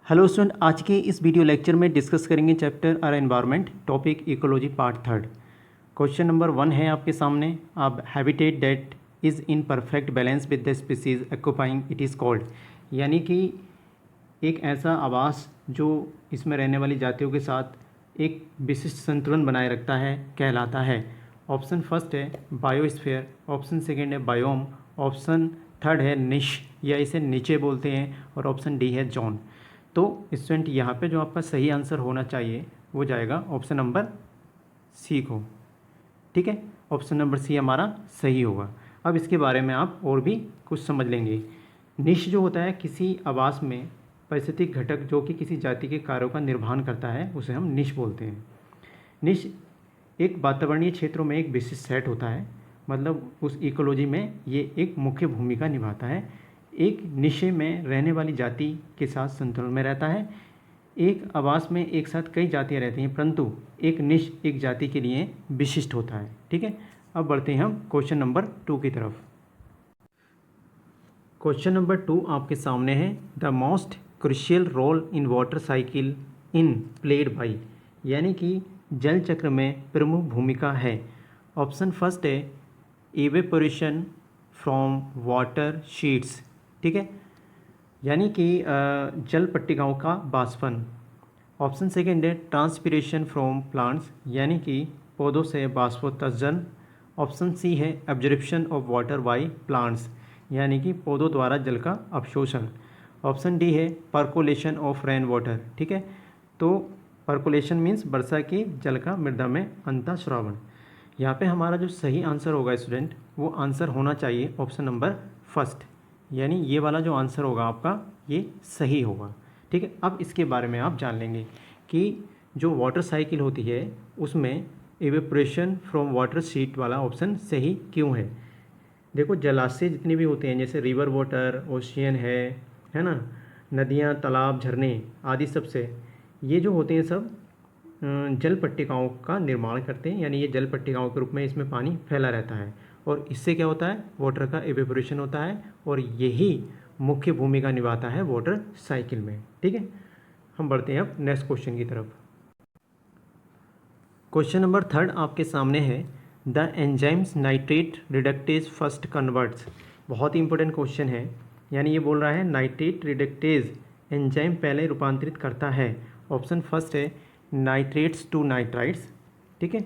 Hello student, आज के इस वीडियो लेक्चर में डिस्कस करेंगे chapter our environment, topic ecology, part third. Question number 1 है आपके सामने। अब habitat that is in perfect balance with the species occupying it is called, यानी कि एक ऐसा आवास जो इसमें रहने वाली जातियों के साथ एक विशिष्ट संतुलन बनाए रखता है कहलाता है। ऑप्शन फर्स्ट है बायोस्फीयर, ऑप्शन सेकेंड है बायोम, ऑप्शन थर्ड है निश या इसे नीचे बोलते हैं, और ऑप्शन डी है जोन। तो स्टूडेंट यहाँ पे जो आपका सही आंसर होना चाहिए वो जाएगा ऑप्शन नंबर सी को। ठीक है, ऑप्शन नंबर सी हमारा सही होगा। अब इसके बारे में आप और भी कुछ समझ लेंगे। निश जो होता है किसी आवास में पारिस्थितिक घटक जो कि किसी जाति के कार्यों का निर्वहन करता है उसे हम निश बोलते हैं। निश एक वातावरणीय क्षेत्रों में एक विशिष्ट सेट होता है, मतलब उस इकोलॉजी में ये एक मुख्य भूमिका निभाता है। एक निशे में रहने वाली जाति के साथ संतुलन में रहता है। एक आवास में एक साथ कई जातियां रहती हैं, परंतु एक निश एक जाति के लिए विशिष्ट होता है। ठीक है, अब बढ़ते हैं हम क्वेश्चन नंबर 2 की तरफ। क्वेश्चन नंबर 2 आपके सामने है। The most crucial role in water cycle in played by, यानी कि जल चक्र में प्रमुख भूमिका है। ऑप्शन फर्स्ट है इवेपोरेशन फ्रॉम वाटर शीट्स, ठीक है, यानी कि जल पट्टिकाओं का बाष्पन। ऑप्शन सेकेंड है ट्रांसपिरेशन फ्रॉम प्लांट्स, यानी कि पौधों से बाष्पोत्सर्जन। ऑप्शन सी है absorption of water by plants, यानी कि पौधों द्वारा जल का अवशोषण। ऑप्शन डी है पर्कोलेशन ऑफ रेन वाटर। ठीक है, तो पर्कोलेशन मीन्स वर्षा के जल का मृदा में अंतःस्रावण। यहाँ पे हमारा जो सही आंसर होगा स्टूडेंट, वो आंसर होना चाहिए ऑप्शन नंबर फर्स्ट, यानी ये वाला जो आंसर होगा आपका ये सही होगा। ठीक है, अब इसके बारे में आप जान लेंगे कि जो वाटर साइकिल होती है उसमें इवेपोरेशन फ्रॉम वाटर शीट वाला ऑप्शन सही क्यों है। देखो, जलाशय जितने भी होते हैं जैसे रिवर वाटर, ओशियन है ना, नदियाँ, तालाब, झरने आदि सबसे ये जो होते हैं सब जल पट्टिकाओं का निर्माण करते हैं, यानी ये जल पट्टिकाओं के रूप में इसमें पानी फैला रहता है, और इससे क्या होता है वाटर का इवेपोरेशन होता है, और यही मुख्य भूमिका निभाता है वाटर साइकिल में। ठीक है, हम बढ़ते हैं अब नेक्स्ट क्वेश्चन की तरफ। क्वेश्चन नंबर 3 आपके सामने है। The enzymes nitrate reductase first converts, बहुत ही इंपॉर्टेंट क्वेश्चन है, यानी ये बोल रहा है नाइट्रेट रिडक्टेज एंजाइम पहले रूपांतरित करता है। ऑप्शन फर्स्ट है नाइट्रेट्स टू नाइट्राइट्स, ठीक है,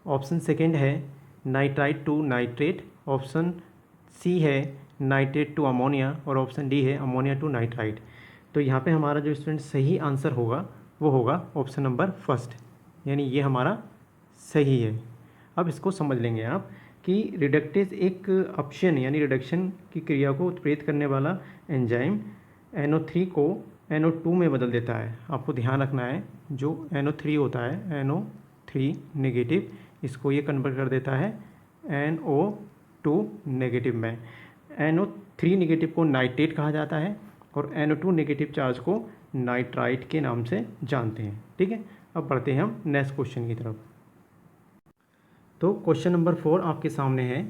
ऑप्शन सेकेंड है nitrite to nitrate, option C है नाइट्रेट टू अमोनिया, और ऑप्शन डी है अमोनिया टू नाइट्राइट। तो यहाँ पे हमारा जो स्टूडेंट सही आंसर होगा वो होगा ऑप्शन नंबर फर्स्ट, यानी ये हमारा सही है। अब इसको समझ लेंगे आप कि रिडक्टेज एक अपशन यानी रिडक्शन की क्रिया को उत्प्रेरित करने वाला एंजाइम NO3 को NO2 में बदल देता है। आपको ध्यान रखना है, जो NO3 होता है NO3 नेगेटिव, इसको ये कन्वर्ट कर देता है NO2 नेगेटिव में। NO3 नेगेटिव को नाइट्रेट कहा जाता है, और NO2 नेगेटिव चार्ज को नाइट्राइट के नाम से जानते हैं। ठीक है, अब बढ़ते हैं हम नेक्स्ट क्वेश्चन की तरफ। तो क्वेश्चन नंबर 4 आपके सामने है।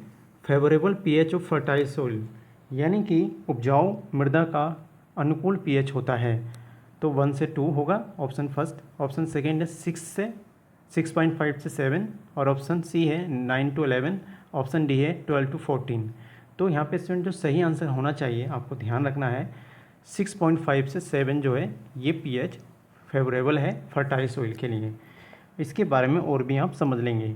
Favourable pH of fertile soil, यानी कि उपजाऊ मृदा का अनुकूल pH होता है। तो 1 से 2 होगा ऑप्शन फर्स्ट, ऑप्शन सेकेंड है 6.5 से 7, और ऑप्शन सी है 9 to 11, ऑप्शन डी है 12 to 14। तो यहाँ पे स्टूडेंट जो सही आंसर होना चाहिए, आपको ध्यान रखना है 6.5 से 7 जो है ये pH फेवरेबल है फर्टाइल सोइल के लिए। इसके बारे में और भी आप समझ लेंगे।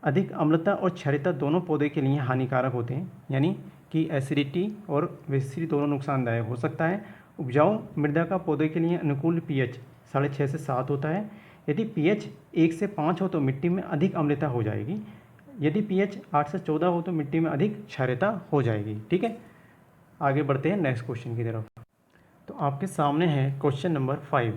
अधिक अम्लता और क्षारीयता दोनों पौधे के लिए हानिकारक होते हैं, यानी कि एसिडिटी और बेसिडिटी दोनों नुकसानदायक हो सकता है। उपजाऊ मृदा का पौधे के लिए अनुकूल pH 6.5 से 7 होता है। यदि pH 1 से 5 हो तो मिट्टी में अधिक अम्लता हो जाएगी, यदि pH 8 से 14 हो तो मिट्टी में अधिक क्षारीयता हो जाएगी। ठीक है, आगे बढ़ते हैं नेक्स्ट क्वेश्चन की तरफ। तो आपके सामने है question number 5।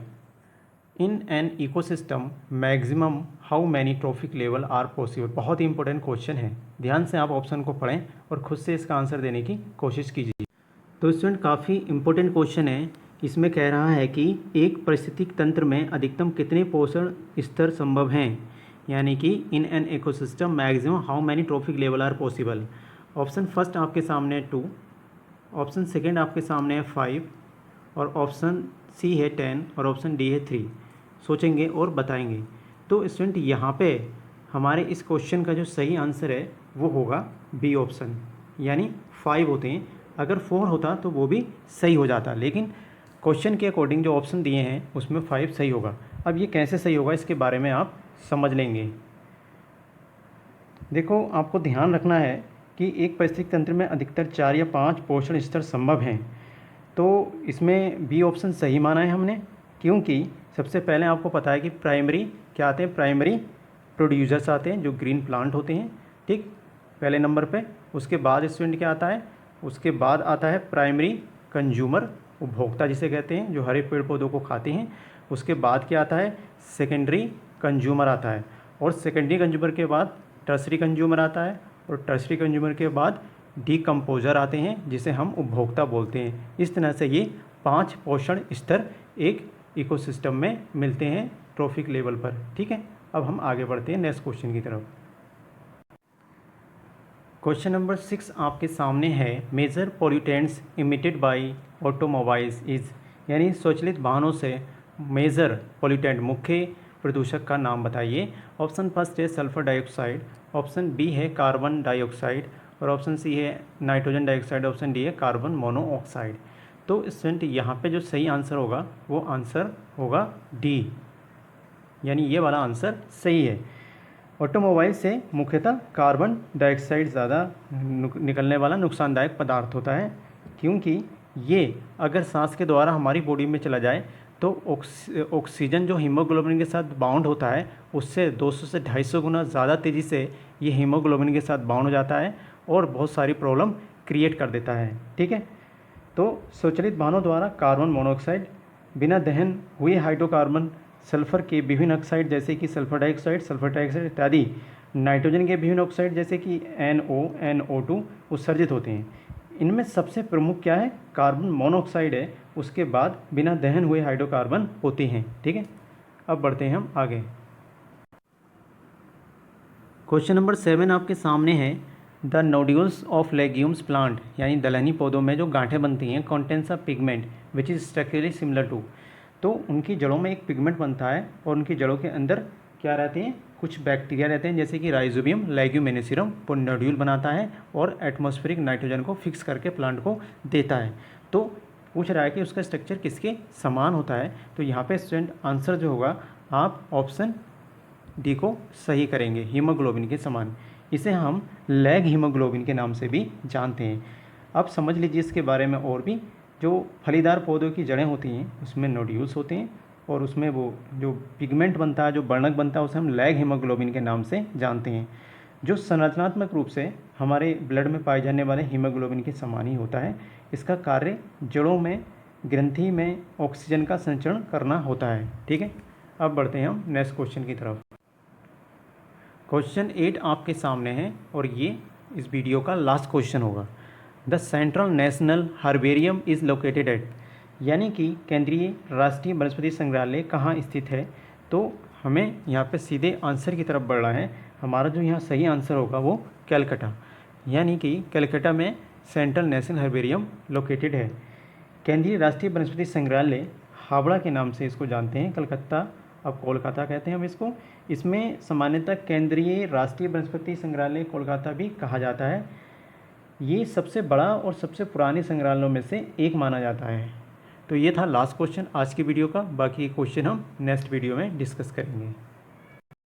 In an ecosystem maximum how many trophic level are possible, बहुत ही इंपॉर्टेंट क्वेश्चन है, ध्यान से आप ऑप्शन को पढ़ें और खुद से इसका आंसर देने की कोशिश कीजिए। तो स्टूडेंट काफ़ी इंपॉर्टेंट क्वेश्चन है। इसमें कह रहा है कि एक पारिस्थितिक तंत्र में अधिकतम कितने पोषण स्तर संभव हैं, यानी कि in an ecosystem maximum how many trophic level are possible. Option first आपके सामने है 2, ऑप्शन सेकेंड आपके सामने है 5, और ऑप्शन सी है 10 और ऑप्शन डी है 3। सोचेंगे और बताएंगे। तो स्टूडेंट यहाँ पे हमारे इस क्वेश्चन का जो सही आंसर है वो होगा बी ऑप्शन, यानी 5 होते हैं। अगर 4 होता तो वो भी सही हो जाता, लेकिन क्वेश्चन के अकॉर्डिंग जो ऑप्शन दिए हैं उसमें 5 सही होगा। अब ये कैसे सही होगा इसके बारे में आप समझ लेंगे। देखो, आपको ध्यान रखना है कि एक परिस्थितिक तंत्र में अधिकतर 4 या 5 पोषण स्तर संभव हैं। तो इसमें बी ऑप्शन सही माना है हमने, क्योंकि सबसे पहले आपको पता है कि प्राइमरी क्या आते हैं, प्राइमरी प्रोड्यूसर्स आते हैं जो ग्रीन प्लांट होते हैं, ठीक, पहले नंबर पे। उसके बाद स्टूडेंट क्या आता है, उसके बाद आता है प्राइमरी कंज्यूमर, उपभोक्ता जिसे कहते हैं, जो हरे पेड़ पौधों को खाते हैं। उसके बाद क्या आता है, सेकेंडरी कंज्यूमर आता है, और सेकेंडरी कंज्यूमर के बाद टर्सरी कंज्यूमर आता है, और टर्सरी कंज्यूमर के बाद डीकम्पोजर आते हैं जिसे हम उपभोक्ता बोलते हैं। इस तरह से ये 5 पोषण स्तर एक इकोसिस्टम में मिलते हैं ट्रॉफिक लेवल पर, ठीक है। अब हम आगे बढ़ते हैं नेक्स्ट क्वेश्चन की तरफ। क्वेश्चन नंबर 6 आपके सामने है, major pollutants emitted by automobiles is, यानी स्वचालित वाहनों से मेजर पॉल्यूटेंट मुख्य प्रदूषक का नाम बताइए। ऑप्शन फर्स्ट है सल्फर डाइऑक्साइड, ऑप्शन बी है कार्बन डाइऑक्साइड, और ऑप्शन सी है नाइट्रोजन डाइऑक्साइड, ऑप्शन डी है कार्बन मोनोऑक्साइड। तो स्टूडेंट यहाँ पे जो सही आंसर होगा वो आंसर होगा डी, यानी ये वाला आंसर सही है। ऑटोमोबाइल से मुख्यतः कार्बन डाइऑक्साइड ज़्यादा निकलने वाला नुकसानदायक पदार्थ होता है, क्योंकि ये अगर सांस के द्वारा हमारी बॉडी में चला जाए तो ऑक्सीजन जो हीमोग्लोबिन के साथ बाउंड होता है उससे 200 से 250 गुना ज़्यादा तेज़ी से ये हीमोग्लोबिन के साथ बाउंड हो जाता है और बहुत सारी प्रॉब्लम क्रिएट कर देता है, ठीक है। तो स्वचालित वाहनों द्वारा कार्बन मोनोऑक्साइड, बिना दहन हुए हाइड्रोकार्बन, सल्फर के विभिन्न ऑक्साइड जैसे कि सल्फर डाइऑक्साइड इत्यादि, नाइट्रोजन के विभिन्न ऑक्साइड जैसे कि NO, NO2 उत्सर्जित होते हैं। इनमें सबसे प्रमुख क्या है, कार्बन मोनोऑक्साइड है। उसके बाद बिना दहन हुए हाइड्रोकार्बन होते हैं, ठीक है। अब बढ़ते हैं हम आगे। क्वेश्चन नंबर 7 आपके सामने है, the nodules of legumes plant, यानी दलहनी पौधों में जो गांठें बनती हैं, contains a pigment which is structurally similar to, तो उनकी जड़ों में एक पिगमेंट बनता है और उनकी जड़ों के अंदर क्या रहते हैं, कुछ बैक्टीरिया रहते हैं जैसे कि राइजोबियम लेग्यूमिनेसियम, वो नोड्यूल बनाता है और एटमॉस्फेरिक नाइट्रोजन को फिक्स करके प्लांट को देता है। तो पूछ रहा है कि उसका स्ट्रक्चर किसके समान होता है, तो यहाँ पे स्टूडेंट आंसर जो होगा आप ऑप्शन डी को सही करेंगे, हीमोग्लोबिन के समान। इसे हम लैग हीमोग्लोबिन के नाम से भी जानते हैं। अब समझ लीजिए इसके बारे में और भी। जो फलीदार पौधों की जड़ें होती हैं उसमें नोड्यूल्स होते हैं और उसमें वो जो पिगमेंट बनता है, जो वर्णक बनता है, उसे हम लैग हीमोग्लोबिन के नाम से जानते हैं, जो संरचनात्मक रूप से हमारे ब्लड में पाए जाने वाले हीमोग्लोबिन के समान ही होता है। इसका कार्य जड़ों में ग्रंथि में ऑक्सीजन का संचरण करना होता है, ठीक है। अब बढ़ते हैं हम नेक्स्ट क्वेश्चन की तरफ। क्वेश्चन 8 आपके सामने है और ये इस वीडियो का लास्ट क्वेश्चन होगा। The central national herbarium is located at, यानी कि केंद्रीय राष्ट्रीय वनस्पति संग्रहालय कहाँ स्थित है। तो हमें यहाँ पे सीधे आंसर की तरफ बढ़ना है। हमारा जो यहाँ सही आंसर होगा वो कैलकाटा, यानी कि कैलकाटा में सेंट्रल नेशनल हर्बेरियम लोकेटेड है। केंद्रीय राष्ट्रीय वनस्पति संग्रहालय हावड़ा के नाम से इसको जानते हैं, कलकत्ता अब कोलकाता कहते हैं हम इसको। इसमें सामान्यतः केंद्रीय राष्ट्रीय वनस्पति संग्रहालय कोलकाता भी कहा जाता है। ये सबसे बड़ा और सबसे पुराने संग्रहालयों में से एक माना जाता है। तो ये था लास्ट क्वेश्चन आज की वीडियो का। बाकी क्वेश्चन हम नेक्स्ट वीडियो में डिस्कस करेंगे।